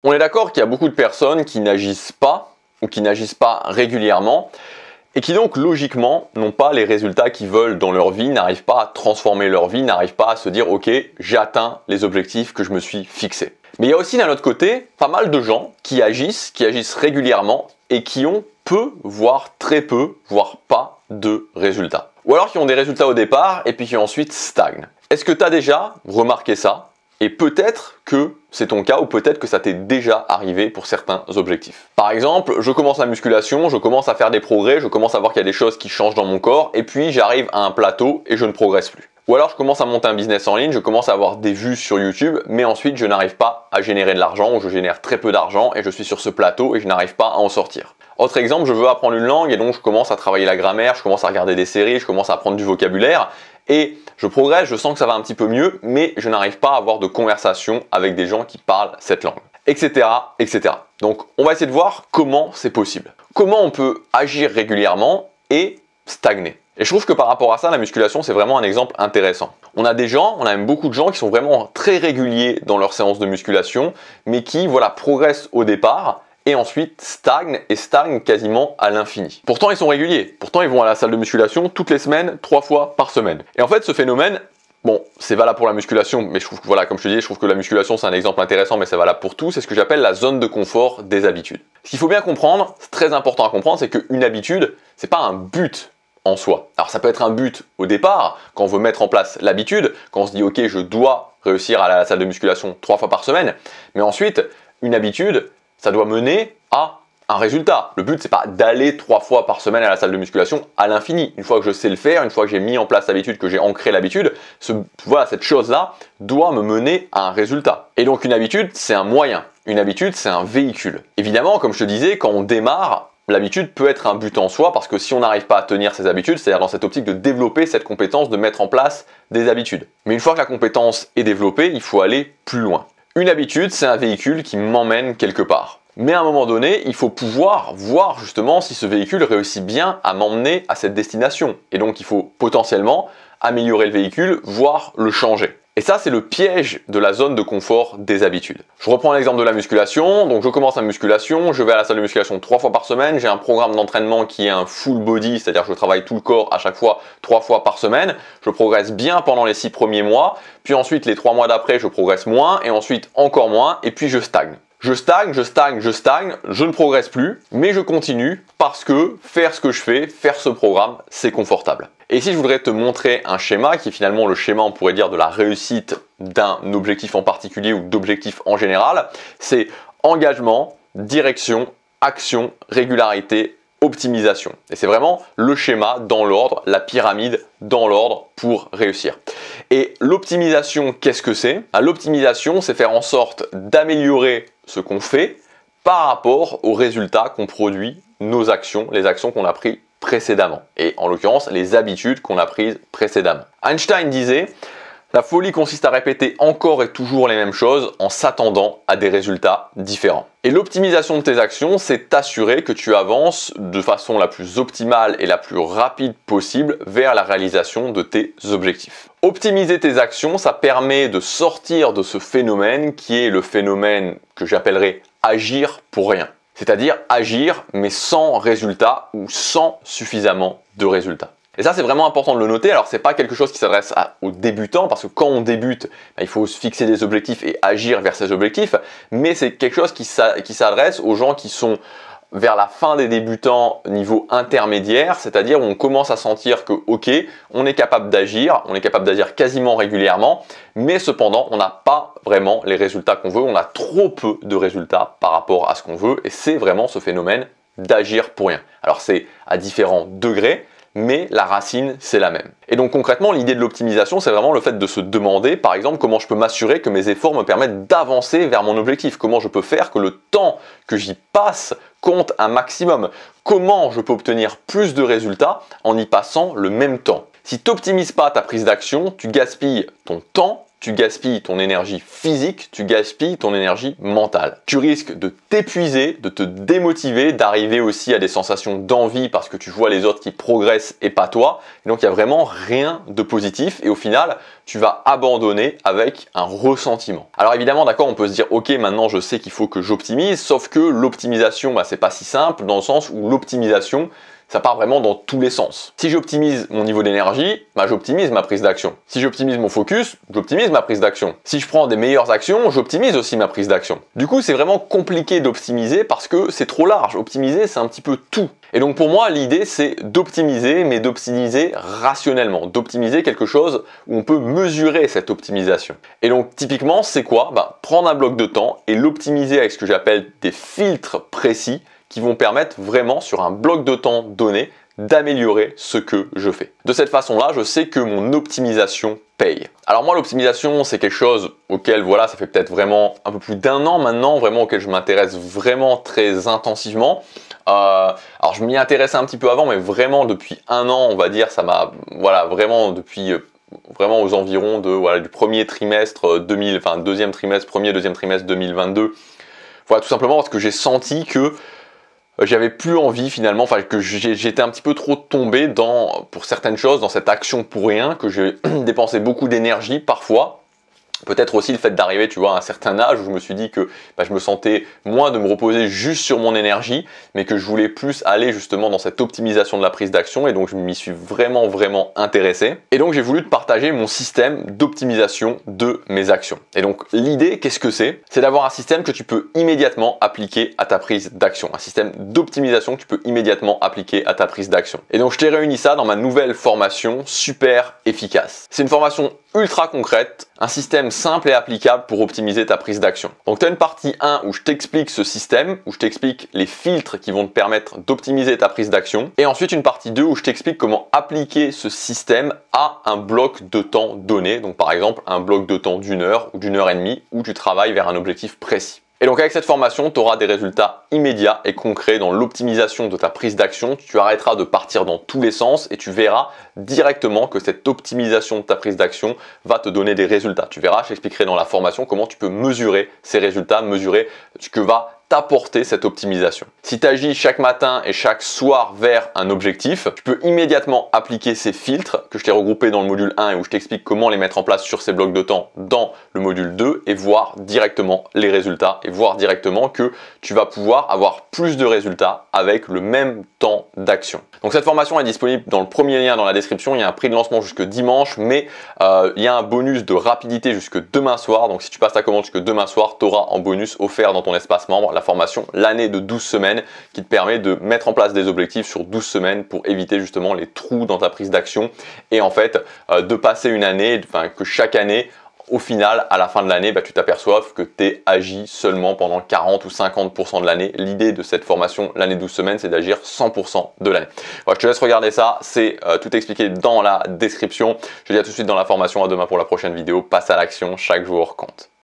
On est d'accord qu'il y a beaucoup de personnes qui n'agissent pas ou qui n'agissent pas régulièrement et qui donc logiquement n'ont pas les résultats qu'ils veulent dans leur vie, n'arrivent pas à transformer leur vie, n'arrivent pas à se dire ok, j'ai atteint les objectifs que je me suis fixés. Mais il y a aussi d'un autre côté pas mal de gens qui agissent régulièrement et qui ont peu, voire très peu, voire pas de résultats. Ou alors qui ont des résultats au départ et puis qui ensuite stagnent. Est-ce que tu as déjà remarqué ça ? Et peut-être que c'est ton cas ou peut-être que ça t'est déjà arrivé pour certains objectifs. Par exemple, je commence la musculation, je commence à faire des progrès, je commence à voir qu'il y a des choses qui changent dans mon corps et puis j'arrive à un plateau et je ne progresse plus. Ou alors je commence à monter un business en ligne, je commence à avoir des vues sur YouTube, mais ensuite je n'arrive pas à générer de l'argent ou je génère très peu d'argent et je suis sur ce plateau et je n'arrive pas à en sortir. Autre exemple, je veux apprendre une langue et donc je commence à travailler la grammaire, je commence à regarder des séries, je commence à apprendre du vocabulaire et je progresse, je sens que ça va un petit peu mieux, mais je n'arrive pas à avoir de conversation avec des gens qui parlent cette langue, etc., etc. Donc on va essayer de voir comment c'est possible. Comment on peut agir régulièrement et stagner. Et je trouve que par rapport à ça, la musculation, c'est vraiment un exemple intéressant. On a des gens, on a même beaucoup de gens qui sont vraiment très réguliers dans leurs séances de musculation, mais qui, voilà, progressent au départ, et ensuite stagnent quasiment à l'infini. Pourtant, ils sont réguliers. Pourtant, ils vont à la salle de musculation toutes les semaines, 3 fois par semaine. Et en fait, ce phénomène, bon, c'est valable pour la musculation, mais je trouve que, voilà, comme je te disais, je trouve que la musculation, c'est un exemple intéressant, mais c'est valable pour tout. C'est ce que j'appelle la zone de confort des habitudes. Ce qu'il faut bien comprendre, c'est très important à comprendre, c'est qu'une habitude, c'est pas un but en soi. Alors, ça peut être un but au départ, quand on veut mettre en place l'habitude, quand on se dit, ok, je dois réussir à aller à la salle de musculation 3 fois par semaine, mais ensuite, une habitude, ça doit mener à un résultat. Le but, c'est pas d'aller 3 fois par semaine à la salle de musculation à l'infini. Une fois que je sais le faire, une fois que j'ai mis en place l'habitude, que j'ai ancré l'habitude, cette chose-là doit me mener à un résultat. Et donc une habitude, c'est un moyen. Une habitude, c'est un véhicule. Évidemment, comme je te disais, quand on démarre, l'habitude peut être un but en soi parce que si on n'arrive pas à tenir ses habitudes, c'est-à-dire dans cette optique de développer cette compétence, de mettre en place des habitudes. Mais une fois que la compétence est développée, il faut aller plus loin. Une habitude, c'est un véhicule qui m'emmène quelque part. Mais à un moment donné, il faut pouvoir voir justement si ce véhicule réussit bien à m'emmener à cette destination. Et donc, il faut potentiellement améliorer le véhicule, voire le changer. Et ça, c'est le piège de la zone de confort des habitudes. Je reprends l'exemple de la musculation. Donc, je commence la musculation, je vais à la salle de musculation 3 fois par semaine. J'ai un programme d'entraînement qui est un full body, c'est-à-dire que je travaille tout le corps à chaque fois 3 fois par semaine. Je progresse bien pendant les 6 premiers mois. Puis ensuite, les 3 mois d'après, je progresse moins et ensuite encore moins. Et puis, je stagne. Je stagne, je ne progresse plus, mais je continue parce que faire ce que je fais, faire ce programme, c'est confortable. Et ici, je voudrais te montrer un schéma qui est finalement le schéma, on pourrait dire, de la réussite d'un objectif en particulier ou d'objectifs en général. C'est engagement, direction, action, régularité, optimisation. Et c'est vraiment le schéma dans l'ordre, la pyramide dans l'ordre pour réussir. Et l'optimisation, qu'est-ce que c'est ? L'optimisation, c'est faire en sorte d'améliorer ce qu'on fait par rapport aux résultats qu'ont produit nos actions, les actions qu'on a prises précédemment. Et en l'occurrence, les habitudes qu'on a prises précédemment. Einstein disait: la folie consiste à répéter encore et toujours les mêmes choses en s'attendant à des résultats différents. Et l'optimisation de tes actions, c'est t'assurer que tu avances de façon la plus optimale et la plus rapide possible vers la réalisation de tes objectifs. Optimiser tes actions, ça permet de sortir de ce phénomène qui est le phénomène que j'appellerais agir pour rien. C'est-à-dire agir mais sans résultat ou sans suffisamment de résultats. Et ça, c'est vraiment important de le noter. Alors, c'est pas quelque chose qui s'adresse aux débutants, parce que quand on débute, il faut se fixer des objectifs et agir vers ces objectifs. Mais c'est quelque chose qui s'adresse aux gens qui sont vers la fin des débutants niveau intermédiaire, c'est-à-dire où on commence à sentir que, ok, on est capable d'agir quasiment régulièrement, mais cependant, on n'a pas vraiment les résultats qu'on veut, on a trop peu de résultats par rapport à ce qu'on veut, et c'est vraiment ce phénomène d'agir pour rien. Alors, c'est à différents degrés, mais la racine, c'est la même. Et donc concrètement, l'idée de l'optimisation, c'est vraiment le fait de se demander, par exemple, comment je peux m'assurer que mes efforts me permettent d'avancer vers mon objectif. Comment je peux faire que le temps que j'y passe compte un maximum. Comment je peux obtenir plus de résultats en y passant le même temps. Si tu n'optimises pas ta prise d'action, tu gaspilles ton temps tu gaspilles ton énergie physique, tu gaspilles ton énergie mentale. Tu risques de t'épuiser, de te démotiver, d'arriver aussi à des sensations d'envie parce que tu vois les autres qui progressent et pas toi. Et donc il n'y a vraiment rien de positif et au final, tu vas abandonner avec un ressentiment. Alors évidemment, d'accord, on peut se dire ok, maintenant je sais qu'il faut que j'optimise, sauf que l'optimisation, c'est pas si simple dans le sens où l'optimisation, ça part vraiment dans tous les sens. Si j'optimise mon niveau d'énergie, j'optimise ma prise d'action. Si j'optimise mon focus, j'optimise ma prise d'action. Si je prends des meilleures actions, j'optimise aussi ma prise d'action. Du coup, c'est vraiment compliqué d'optimiser parce que c'est trop large. Optimiser, c'est un petit peu tout. Et donc pour moi, l'idée, c'est d'optimiser, mais d'optimiser rationnellement. D'optimiser quelque chose où on peut mesurer cette optimisation. Et donc typiquement, c'est quoi? Prendre un bloc de temps et l'optimiser avec ce que j'appelle des filtres précis qui vont permettre vraiment sur un bloc de temps donné d'améliorer ce que je fais. De cette façon-là, je sais que mon optimisation paye. Alors moi, l'optimisation, c'est quelque chose auquel, ça fait peut-être vraiment un peu plus d'un an maintenant, vraiment auquel je m'intéresse vraiment très intensivement. Alors je m'y intéressais un petit peu avant, mais vraiment depuis un an, on va dire, ça m'a, vraiment depuis... vraiment aux environs du premier trimestre deuxième trimestre 2022. Voilà, tout simplement parce que j'ai senti que j'avais plus envie finalement, que j'étais un petit peu trop tombé pour certaines choses, dans cette action pour rien, que j'ai dépensé beaucoup d'énergie parfois. Peut-être aussi le fait d'arriver, à un certain âge où je me suis dit que je me sentais moins de me reposer juste sur mon énergie, mais que je voulais plus aller justement dans cette optimisation de la prise d'action et donc je m'y suis vraiment intéressé. Et donc j'ai voulu te partager mon système d'optimisation de mes actions. Et donc l'idée, qu'est-ce que c'est? C'est d'avoir un système que tu peux immédiatement appliquer à ta prise d'action. Un système d'optimisation que tu peux immédiatement appliquer à ta prise d'action. Et donc je t'ai réuni ça dans ma nouvelle formation super efficace. C'est une formation ultra concrète, un système simple et applicable pour optimiser ta prise d'action. Donc tu as une partie 1 où je t'explique ce système, où je t'explique les filtres qui vont te permettre d'optimiser ta prise d'action. Et ensuite une partie 2 où je t'explique comment appliquer ce système à un bloc de temps donné. Donc par exemple un bloc de temps d'1 heure ou d'1h30 où tu travailles vers un objectif précis. Et donc avec cette formation, tu auras des résultats immédiats et concrets dans l'optimisation de ta prise d'action. Tu arrêteras de partir dans tous les sens et tu verras directement que cette optimisation de ta prise d'action va te donner des résultats. Tu verras, je t'expliquerai dans la formation comment tu peux mesurer ces résultats, mesurer ce que va t'apporter cette optimisation. Si tu agis chaque matin et chaque soir vers un objectif, tu peux immédiatement appliquer ces filtres que je t'ai regroupés dans le module 1 et où je t'explique comment les mettre en place sur ces blocs de temps dans le module 2 et voir directement les résultats et voir directement que tu vas pouvoir avoir plus de résultats avec le même temps d'action. Donc cette formation est disponible dans le premier lien dans la description. Il y a un prix de lancement jusque dimanche, mais il y a un bonus de rapidité jusque demain soir. Donc si tu passes ta commande jusque demain soir, tu auras en bonus offert dans ton espace membre la formation l'année de 12 semaines qui te permet de mettre en place des objectifs sur 12 semaines pour éviter justement les trous dans ta prise d'action et en fait de passer une année, que chaque année au final, à la fin de l'année, tu t'aperçoives que tu es agi seulement pendant 40 ou 50% de l'année. L'idée de cette formation, l'année 12 semaines, c'est d'agir 100% de l'année. Voilà, je te laisse regarder ça, c'est tout expliqué dans la description. Je te dis à tout de suite dans la formation, à demain pour la prochaine vidéo. Passe à l'action, chaque jour compte.